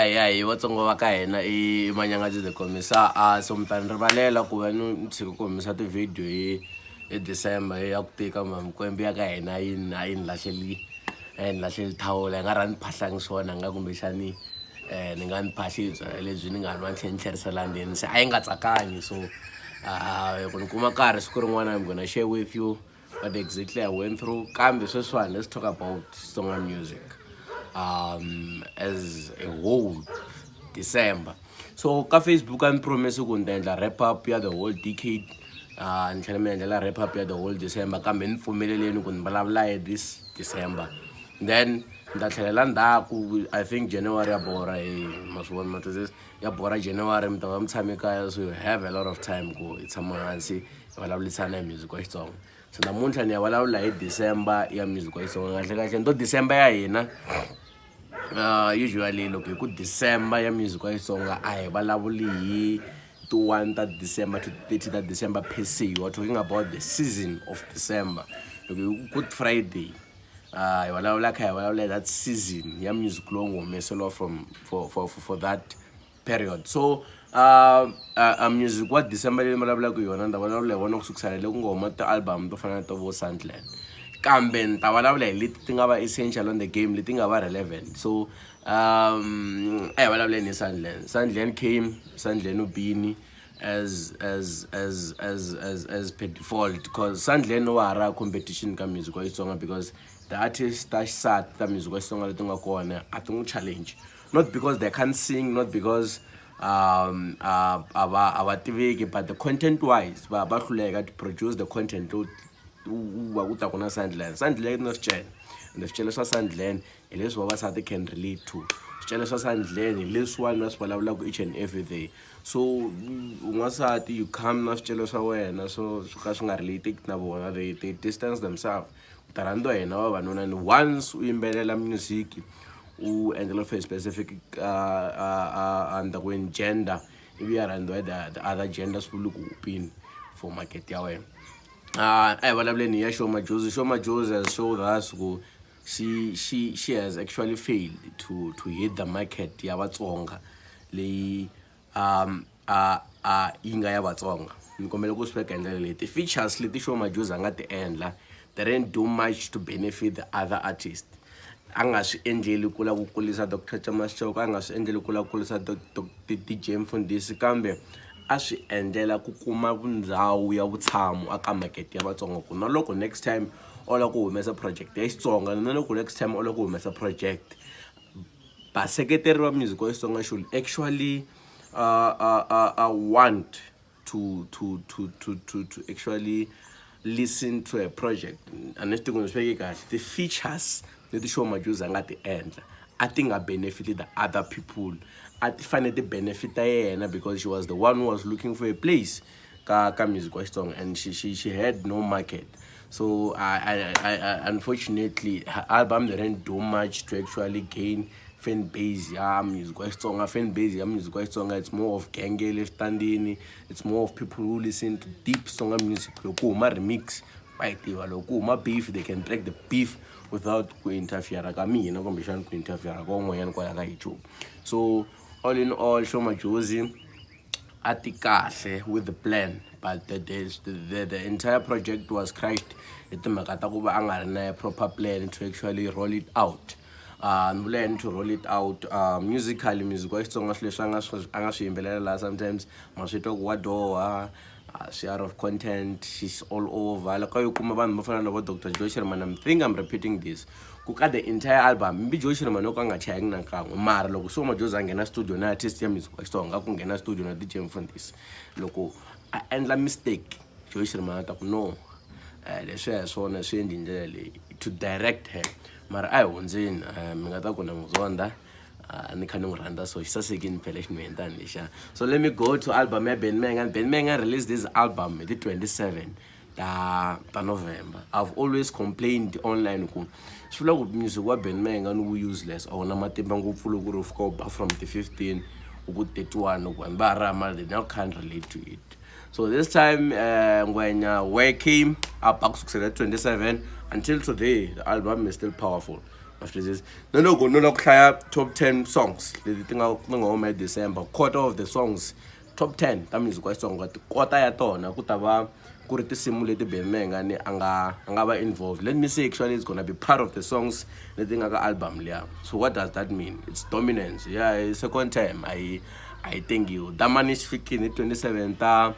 Hi, vatsongo va ka hina I Manyangazi the Komisa. So mtani rivalela ku va ni tshiki ku humesa ti-video hi December ya ku tika Kwembe ya ka hina yi ni lahleli thawula hi nga ra ni phahlangi swona nga kumbexani ni nga ni phahli byalwa lebyi ni nga nwa ni tlhela ni tlherisela ndzeni se a yi nga tsakangi. So ku ni kuma nkarhi siku rin'wana I'm gonna share with you what exactly I went through. Kambe sweswiwani let's talk about Xitsonga music as a whole December. So ka Facebook I promise ku ni ta endla wrap up ya the whole decade. Ni tlhela mi endlela wrap up ya the whole December kambe ni pfumeleleni ku ni vulavula hi this December. Then ni ta tlhelela ndzhaku I think January ya bora ma swi vona matwisisa ya bora January mi ta va mi tshame kaya so you have a lot of time ku hi tshama hansi hi vulavurisana hi music wa Xitsonga. So namuntlha ni ya vulavula hi December ya music wa Xitsonga kahle kahle nto December ya hina usually loko hi ku December ya music wa Xitsonga a hi vulavuli hi to 1 ta December to 30 ta December per se. We're talking about the season of December. Loko Good Friday hi vulavula kha hi vulavula that season ya music lowu nga humeseriwa for that period. So music wa December leyi vulavulaka hi yona ni ta vulavula hi wona ku sukusela loko ku nga huma ti-album to fana na to vo Sandland. Kambe ni ta vulavula hi leti ti nga va essential on the game leti nga va relevant. So a hi vulavuleni hi Sandland. Sandland came, Sandland ubini as per default because Sandland wa ha ra competition ka music wa Xitsonga because the artists ta xisati ta music wa Xitsonga leti nga kona a ti n'wi challenge, not because they can't sing, not because ava tiveki, but the content wise va hluleka to produce the content wa ku ta ku na Sandland. Sandland na swicele ende swicele swa Sandland hi leswi vavasati can relate to. Swicele swa Sandland hi leswiwani va swi vulavulaka each and every day. So un'wansati you come na swicele swa wena so ka swi nga relate na vona, they distance themselves. Ku ta rhandziwa hina vavanuna ni once u yimbelela music u endlela for a specific undergoing gender ivi ya rhandziwa the other gender swi vuli ku upini for market ya wena. I vulavuleni ya Sho Madjozi. Sho Madjozi has showed us who she has actually failed to hit the market ya Vatsonga leyi yi nga ya Vatsonga. Ni kombela ku swi veka hi ndlela leyi ti features leti Sho Madjozi a nga ti endla they didn't do much to benefit the other artists. A nga swi endleli ku la ku kulisa Dr. Thomas Chauke, a nga swi endleli ku la ku kulisa DJ Mfundisi, kambe a swi endlela ku kuma vundhawu ya vutshamo aka market ya Vatsonga ku na loko next time o la ku humesa project ya Xitsonga na loko next time o la ku humesa project vaseketeri va music wa Xitsonga should actually want to actually listen to a project. And let's the features leti Sho Madjozi a nga ti endla a ti nga benefit the other people, a ti fanele ti benefit yena because she was the one who was looking for a place ka music wa Xitsonga and she had no market. So I unfortunately her album didn't do much to actually gain fan base ya music wa Xitsonga. Fan base ya music wa Xitsonga it's more of genge le standini, it's more of people who listen to deep Xitsonga music. Loko huma remix va tiva, loko huma beef they can track the beef without ku interfere ka mina kumbexana ku interfere ka un'wanyana kwala ka YouTube. So all in all Sho Madjozi a ti kahle with the plan, but the entire project was crashed hi timhaka ta ku va a nga ri na proper plan to actually roll it out. Plan to roll it out musically. Music wa Xitsonga swi leswi a nga swi yimbelela la sometimes ma swi twa ku wa doha she out of content, she's all over. Loko you kuma vanhu vo fana na vo Dr. Joy Sherman, I'm repeating this ku ka the entire album mbi Joy Sherman o ka nga chayangi na kan'we mara loko Sho Madjozi a nghena studio na artist ya music wa Xitsonga ku nghena studio na DJ Mfundisi loko a endla mistake Joy Sherman a ta ku no leswi hi swona swi endli ndlela leyi to direct her mara a hi hundzeni mi nga ta ku na muzonda ni kha ni n'wi rhandza so xi sasekini phela xin'we tani lexa. So let me go to album ya Ben Menga. Ben Menga released this album the 27 ta November. I've always complained online ku swi vula ku music wa Ben Menga ni wu useless a wu na matimba ngopfu loko ri fika from the 15 ku 31 ku vanhu va rama they now can't relate to it. So this time Ngwenya where came up kusukela 27 until today the album is still powerful. after this no loko hlaya top 10 songs leti ti nga huma December, quarter of the songs top 10 ta music wa Xitsonga kota ya tona ku ta va ku ri tinsimu leti Ben Mengani a nga va involved. Let me say actually it's gonna be part of the songs leti nga ka album liya. So what does that mean? It's dominance. Yeah, second time I thank you. Damani xi fikile 27 ta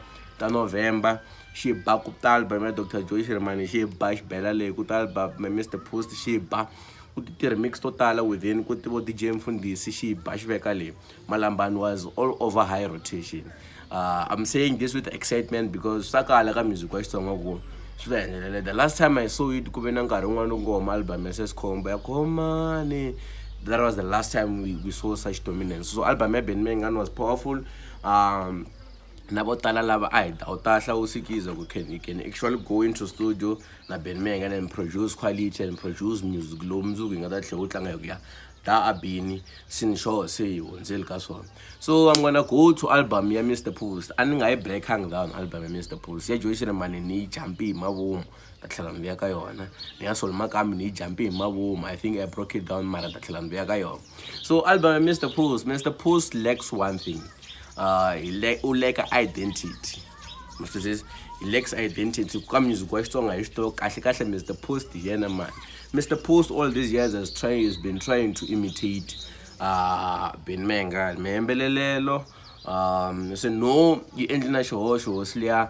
November xi ba ku ta album ya Dr. Joy Shirimani xi ba xibela leyi ku ta album Mr. Post xi ba ku ti remix to tala within ku ti vo DJ Mfundisi xi ba xi veka leyi. Malambani was all over high rotation. I'm saying this with excitement because sakala ka music wa Xitsonga ku the last time I saw it ku ve na nkarhi wun'wana ngoma album ya Seskhombo ya Khomani. That was the last time we saw such dominance. So album ya Ben Mengani was powerful. Nabo tala lava I doubt you can actually go into studio na Ben Mengani and produce quality and produce music lo mzuku nga ta tlhe u tlanga hi da abini sin sure say wonzeli ka swona. So I'm gonna go to album ya Mr. Post. Ani nga yi break hang down album ya Mr. Post ya Joy Shirimani ni jump hi mavomu ta tlhela ni vuya ka yona, ni ya Sol Makami ni jump hi mavomu. I think I broke it down mara ta tlhela ni vuya ka yona. So album ya Mr. Post lacks one thing. He lack identity. Mr. says he lacks identity. Come music wa Xitsonga hi xitoko kahle Mr. Post yena man. Mr. Post all these years has been trying to imitate Ben Mengani mehembelelelo. So no yi endli na xihoxo liya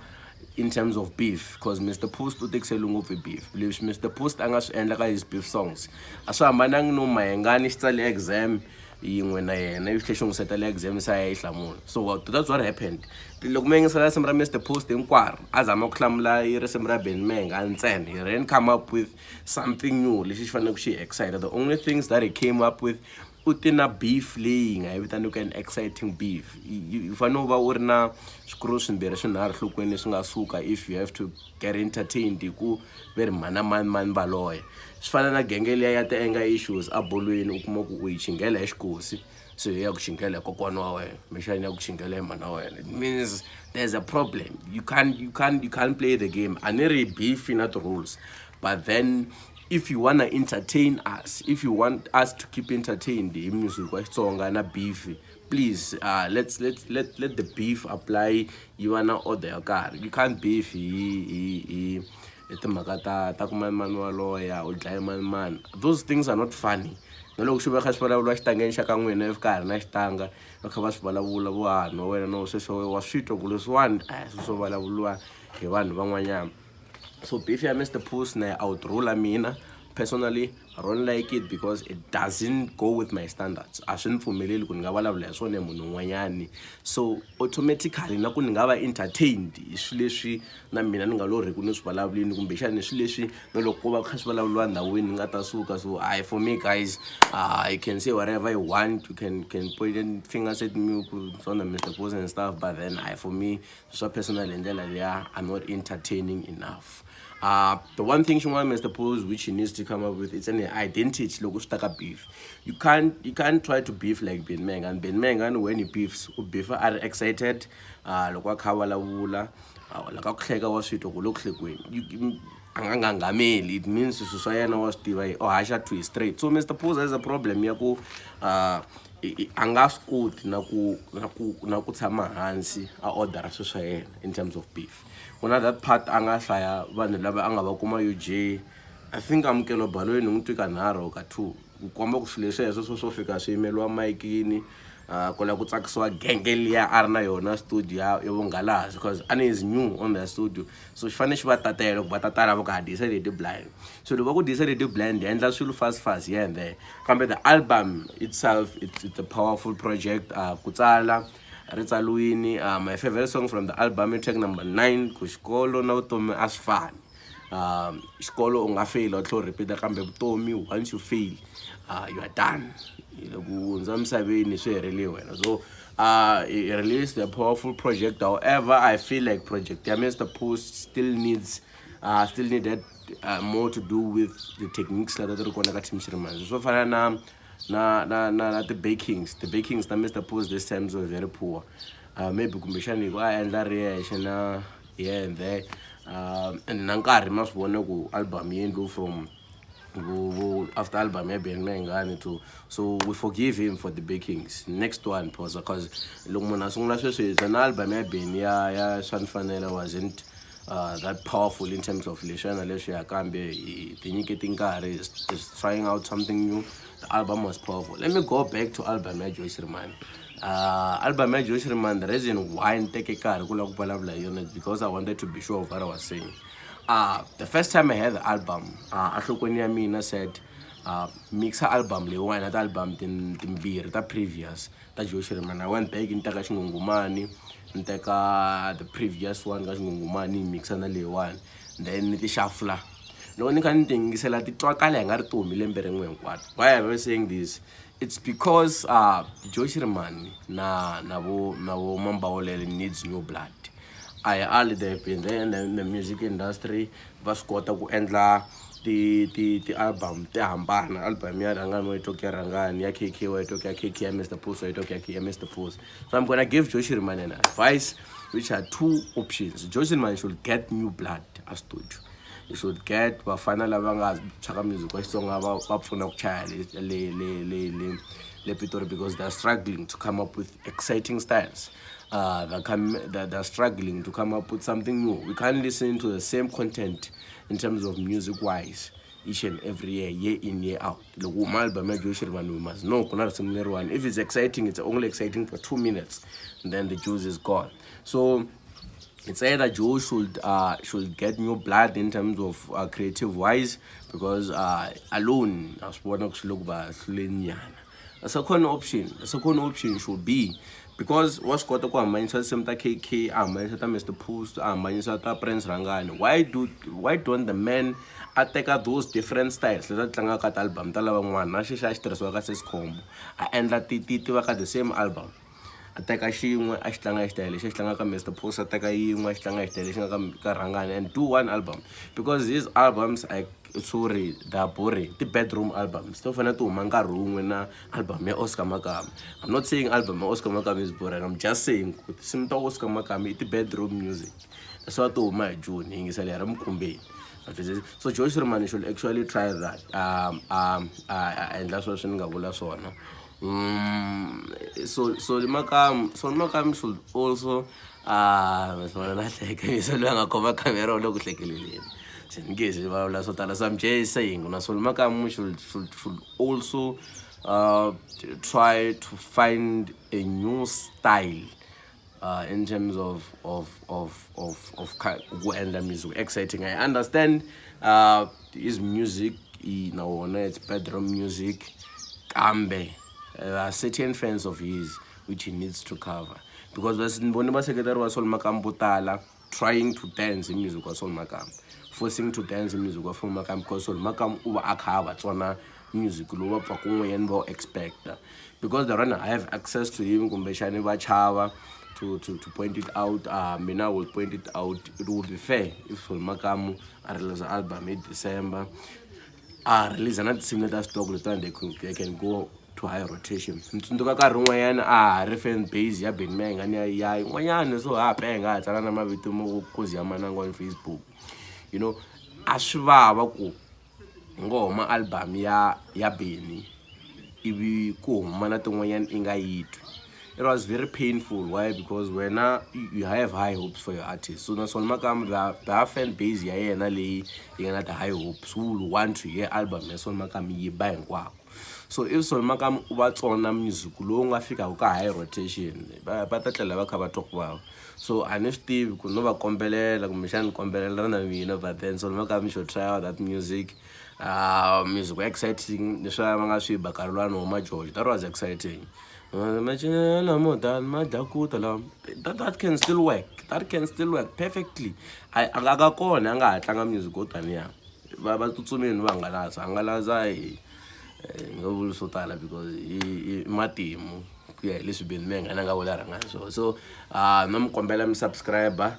in terms of beef, because Mr. Post u tekisele ngopfu beef. Leswi Mr. Post a nga swi endla ka his beef songs a swi hambanangi no Mayengani xi tsale exam yin'we na yena i tlhe xi n'wi setela exam sa ya yi hlamula. So that's what happened. Loko mi yingisela risimu ra Mr. Post hinkwaro a zama ku hlamula risimu ra Ben Mengani ntsena. He didn't come up with something new lexi xi faneleke xi excite. The only things that he came up with u ti na beef leyi nga yi vitaniwaka an exciting beef. You fanele u va u ri na swikuru swimbirhi swinharhu nhlokweni leswi nga suka if you have to get entertained hi ku ve ri mani valoya. Swi fana na genge liya ya ti-anger issues a bolweni u kuma ku u yi chingela hi xikosi, so ya ku chingela hi kokwana wa wena mexani ya ku chingela hi mana wa wena. It means there's a problem. You can't play the game. A ni ri beef na ti-rules, but then if you wanna entertain us, if you want us to keep entertained in music wa Xitsonga na beef, please let the beef apply. You wanna order your car. You can't beef timhaka ta ku mani waloya u dlaye mani. Those things are not funny. Na loko swi va kha swi vulavula xitangeni xa ka n'wina exikarhi na xitanga va kha va swi vulavula vanhu wa wena no sweswo wa swi twa ku leswiwani a hi swilo swo vulavuriwa hi vanhu van'wanyana. So beef ya Mr. Post na outrula mina personally. I don't like it because it doesn't go with my standards. A swi ni pfumeleli ku ni nga vulavula hi swona hi munhu un'wanyani. So automatically na ku ni nga va entertained hi swilo leswi na mina ni nga lo ri ku ni swi vulavulini kumbexana hi swilo leswi na loko ko va kha swi vulavuriwa ndhawini ni nga ta suka. So for me guys, you can say whatever you want, you can point fingers at me on the Mr. Post and stuff, but then for me so personally in ndlela I'm not entertaining enough. The one thing she wants Mr. Post which he needs to come up with, it's an identity logo stuck up beef. You can't try to beef like Ben Mengani. Ben Mengani when he beefs, beef are excited, loko khavala vula, loko khlega wa swito ku lokhlekweni. Angangameli, it means swa yena wa swi tiva hasha to straight. So Mr. Post has a problem ya ku anga swi koti na ku tshama hansi a order swilo swa yena in terms of beef. Kuna that part anga hlaya vanhu lava anga va kuma UJ. I think amukelo balweni n'wi twi kanharhu ka 2 ku komba ku swilo leswi swo fika swi yimeliwa mayikini ku la ku tsakisiwa genge liya a ri na yona studio ya vungalasi, because ani is new on the studio. So xi fanele xi va tatela ku va tatala va ku decided blind. So loko va ku decided blind hi endla swilo fast here and there. Kambe the album itself, it's a powerful project. Ku tsala ri tsaliwini. My favorite song from the album is track number 9 ku xikolo na vutomi a swi fani. Xikolo u nga fail u tlhela u repeat kambe vutomi once you fail you are done. Loko hundza misaveni swi herile wena. So he released a powerful project. However, I feel like project ya Mr. Post still needed more to do with the techniques that ri kona ka Team Shirimani. So fana na the bakings na Mr. Post this time were very poor. Maybe kumbexani ku a endla ri yexe na here and there. And na nkarhi ma swi vona ku album yi endliwe from after album maybe and mengani too, so we forgive him for the bakings. Next one pause because it's an album maybe yeah Swanfanela wasn't that powerful in terms of Leshana Lesha Kambe is trying out something new. The album was powerful. Let me go back to album Joyce Reman. Album Joyce Reman, the reason why I take a car is because I wanted to be sure of what I was saying. The first time I heard the album, Ashokweni Mina said, mixa album le one that album timbiri the previous that Joyce Reman. I went back in Takashungumani, the previous one Kashungumani, mixa na le one, then the shuffler. No one can think is like why am I saying this? It's because Joyce Reman na Mamba needs new blood. I early they've been there in the music industry, Vascota ku endla the album, the hambana album ya rangani wa itoki rangani ya KK wa itoki ya KK ya Mr. Pulse wa itoki ya Mr. Pulse. So I'm gonna give Joyce Reman an advice, which are two options. Joyce Reman should get new blood as told you. You should get bafana lava chaka music kwesonga bafuna ukuchaya le Pitori because they're struggling to come up with exciting styles. They're struggling to come up with something new. We can't listen to the same content in terms of music wise each and every year in, year out. We must know if it's exciting, it's only exciting for 2 minutes, and then the juice is gone. So it's either Joe should get new blood in terms of creative wise, because alone as one of the second option should be, because what's got to mindset semta KK, mindset Mr. Poost, mindset Prince Rangani. Why don't the men attack those different styles? That tlanga kat album talawang na shisha stress waka ses combo. I end that waka the same album. Ateka xin'we a tlanga xitayele lexi tlanga ka Mr. Pulse, ateka yin'we tlanga xitayele lexi ka Rangani, and do one album, because these albums sorry they're boring. The bedroom albums to fana to huma nkarhi wun'we na album ya Oscar Makama. I'm not saying album ya Oscar Makama is boring, I'm just saying sim ta Oscar Makama it's bedroom music. That's what to huma hi June yingisela ra mkumbeni. So Joyce Reman should actually try that, and that's what swi nga vula swona. So Makam should also so I'm just saying Makam should also try to find a new style in terms of and music exciting. I understand his music, it's bedroom music, Kambe. There are certain fans of his which he needs to cover, because secretary was Sol Makam Butala trying to dance in music was Sol Makam, forcing to dance in music was Sol Makam, because Sol Makam uba akava tsona music luba pakungwe yenbo expect, because the runner I have access to him kumbeshani bachava to point it out. Mina will point it out. It would be fair if Sol Makam release an album in December, release another similar stock return, they can go to high rotation. Mtsundzuka nkarhi wun'wanyana reference base ya Ben Mengani ya yin'wanyana so penga tsala na mavito mo kozi ya manango on Facebook. A swi vava ku ngo huma album ya Beni ivi ku huma na tin'wanyana i nga yitwi. It was very painful. Why? Because when you have high hopes for your artist, so na Sol Makam the fan base ya yena leyi yi nga na the high hopes who will want to hear album ya Sol Makam yi ba hinkwako. So if Sol Makam uba tsona music lowu nga fika ka high rotation, ba ta tlela va kha va talk about. So and if Steve ku no va kombelela kumbexani kombelela na mina, but then Sol Makam should try out that music. Music exciting, leswi va nga swi Bakarulwana Homa George, that was exciting. That can still work. That can still work perfectly. I kona anga tlanga music go taniya. Va tsutsumeni va ngalaza ngavuli swo tala because matimu ku ya leswi Ben Mengani nga vula rangani so no mkombela mi subscriber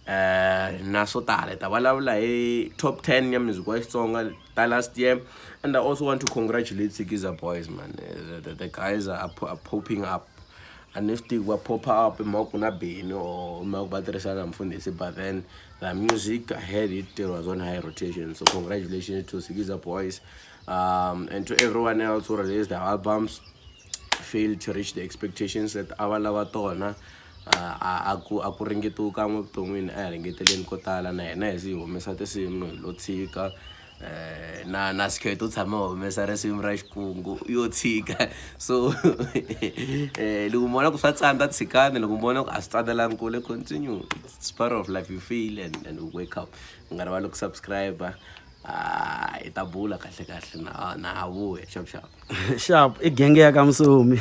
na swo tala ta vulavula hi top 10 ya music wa Xitsonga ta last year. And I also want to congratulate Sikiza Boys, man. The guys are popping up. and if they were pop up in Mokuna Bain or Malbateresana Mfundisi, but then the music I heard it was on high rotation. So congratulations to Sigiza Boys, and to everyone else who released their albums, failed to reach the expectations that our lava tona. Aku ringetuka vuton'wini a hi ringeteleni ko tala na hina hi humesa tinsimu hi lo tshika na sikhe to tshama humesa risimu ra xikungu yo tshika so loko mona ku swa tsandza tshikani loko mona ku a swi tsandelangi kule continue, it's part of life, you feel and we wake up. Nga rivali ku subscribe hi ta bula kahle kahle na vuya sharp sharp i genge ya ka Msomi